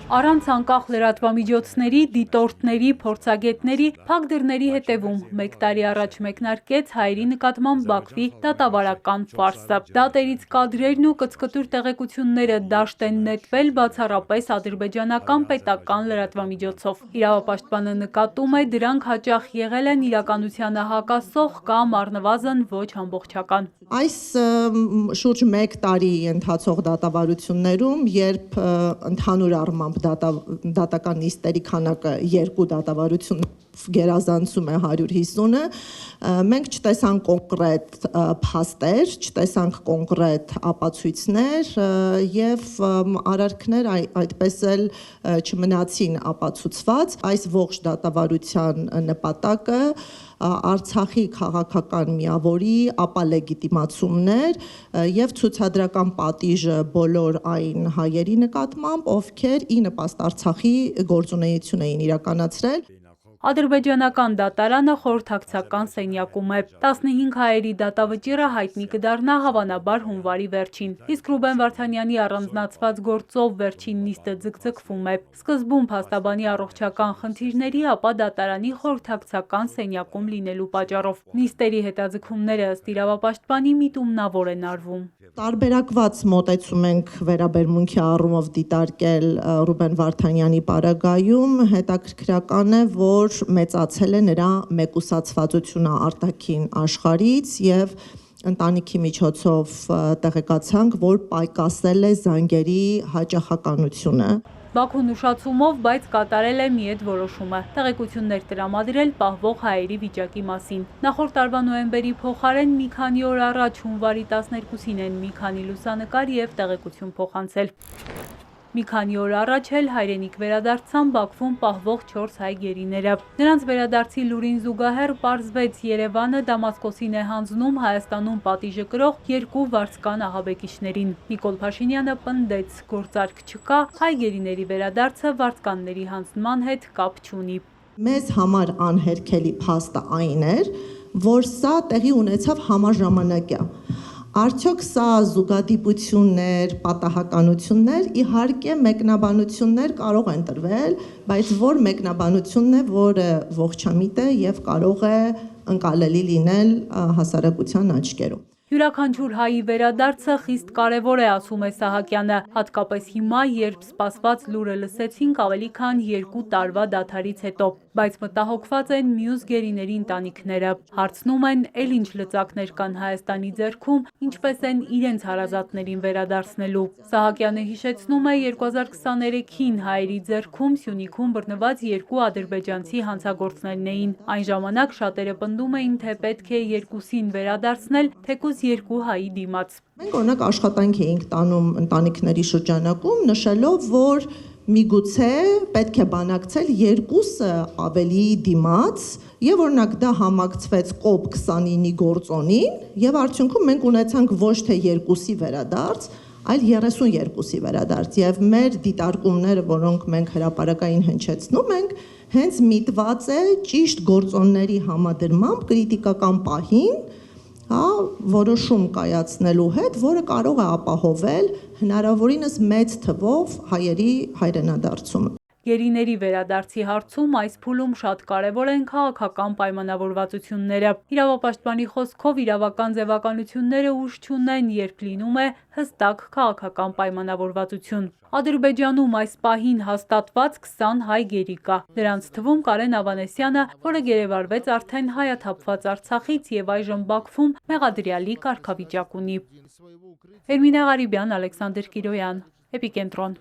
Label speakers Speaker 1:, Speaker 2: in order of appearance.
Speaker 1: Առանց անկախ լրատվամիջոցների, դիտորդների, փորձագետների փակ դռների հետևում 1 տարի առաջ մեկնարկեց հայերի նկատմամբ Բաքվի դատավարական ֆարսը։ Դատերից կադրերն ու կծկտուր տեղեկությունները դաշտ են նետվել բացառապես ադրբեջանական պետական լրատվամիջոցով։ Իրավապաշտպանը նկատում է, դրանք հաճախ եղել են իրականությանը հակասող կամ առնվազն ոչ ամբողջական։
Speaker 2: Այս շուրջ 1 տարի ընթացող դատավարություններում, երբ ընդհանուր առմամբ դատական նիստերի քանակը 2 դատավարություն գերազանցում է 150-ը, մենք չտեսանք կոնկրետ փաստեր, չտեսանք կոնկրետ ապացույցներ եւ արարքներ այդպես էլ չմնացին ապացուցված։ Այս ողջ դատավարության նպատակը Արցախի քաղաքական միավորի ապալեգիտիմացումներ եւ ցուցադրական պատիժը բոլոր այն հայերի նկատմամբ, ովքեր ի նպաստ Արցախի գործունեություն էին իրականացրել։
Speaker 1: Ադրբեջանական դատարանը խորհրդակցական սենյակում է։ 15 հայերի դատավճիռը հայտնի կդառնա հավանաբար հունվարի վերջին, իսկ Ռուբեն Վարդանյանի առանձնացված գործով վերջին նիստը ձգձգվում է։ Սկզբում փաստաբանի առողջական խնդիրների, ապա դատարանի խորհրդակցական սենյակում լինելու պատճառով։ Նիստերի հետաձգումները ըստ իրավապաշտպանի միտումնավոր են արվում։
Speaker 2: Տարբերակված մոտեցում ենք վերաբերմունքի առումով դիտարկել Ռուբեն Վարդանյանի պարագայում, հետաքրքրական է, որ մեծացել է նրա մեկուսացվածությունը արտաքին աշխարհից եւ ընտանիքի միջոցով տեղեկացանք, որ պակասել է զանգերի հաճախականությունը։
Speaker 1: Բաքուն ուշացումով, բայց կատարել է մի այդ որոշումը՝ տեղեկություններ տրամադրել պահվող հայերի վիճակի մասին։ Նախորդ տարվա նոյեմբերի փոխարեն մի քանի օր առաջ հունվարի 12-ին են մի քանի լուսանկար եւ տեղեկություն փոխանցել։ Մի քանի օր առաջ էլ հայրենիք վերադարձան Բաքվում պահվող 4 հայ գերիները։ Նրանց վերադարձի լուրին զուգահեռ պարզվեց Երևանը Դամասկոսին է հանձնում Հայաստանում պատիժը կրող 2 վարձկան ահաբեկիչներին։ Նիկոլ Փաշինյանը պնդեց, գործարք չկա, հայ գերիների վերադարձը վարձկանների հանձնման հետ կապ չունի։
Speaker 2: Մեզ համար անհերքելի փաստը այն էր, որ սա տեղի ունեցավ համաժամանակյա։ Արդյոք սա զուգադիպություններ, պատահականություններ, իհարկե մեկնաբանություններ կարող են տրվել, բայց որ մեկնաբանությունն է, որը ողջամիտ է եւ կարող է ընկալելի լինել հասարակության աչքերում։
Speaker 1: Յուրաքանչյուր հայի վերադարձը խիստ կարևոր է, ասում է Սահակյանը, հատկապես հիմա, երբ սպասված լուրը լսեցինք ավելի քան 2 տարվա դադարից հետո, բայց մտահոգված են մյուս գերիների ընտանիքները։ Հարցնում են, էլ ինչ լծակներ կան Հայաստանի ձեռքում, ինչպես են իրենց հարազատներին վերադարձնելու։ Սահակյանը հիշեցնում է 2023-ին հայերի ձեռքում Սյունիքում բռնված 2 ադրբեջանցի հանցագործներն էին։ Այն ժամանակ շատերը պնդում էին, թե պետք է 2-ին վերադարձնել, թեկուզ 2 հայի դիմաց։
Speaker 2: Մենք օրինակ աշխատանք էինք տանում ընտանիքների շրջանակում, նշելով, որ միգուցե պետք է բանակցել 2-ը ավելի դիմաց եւ օրինակ դա համակցվեց կոպ 29-ի գործոնին եւ արդյունքում մենք ունեցանք ոչ թե 2-ի վերադարձ, այլ 32-ի վերադարձ եւ մեր դիտարկումները, որոնք մենք հրապարակային հնչեցնում ենք, հենց միտված է ճիշտ գործոնների համադրմամբ կրիտիկական պահին որոշում կայացնելու հետ, որը կարող է ապահովել հնարավորինս մեծ թվով հայերի հայրենադարձումը։
Speaker 1: Գերիների վերադարձի հարցում այս փուլում շատ կարևոր են քաղաքական պայմանավորվածությունները։ Իրավապաշտպանի խոսքով իրավական ձևականությունները ուժ չունեն, երբ լինում է հստակ քաղաքական պայմանավորվածություն։ Ադրբեջանում այս պահին հաստատված 20 հայ գերի կա։ Դրանց թվում Կարեն Ավանեսյանը, որը գերեվարվեց արդեն հայաթափված Արցախից եւ այժմ Բաքվում մեղադրյալի կարգավիճակ ունի։ Էրմինե Ղարիբյան, Ալեքսանդր Կիրոյան, Էպիկենտրոն։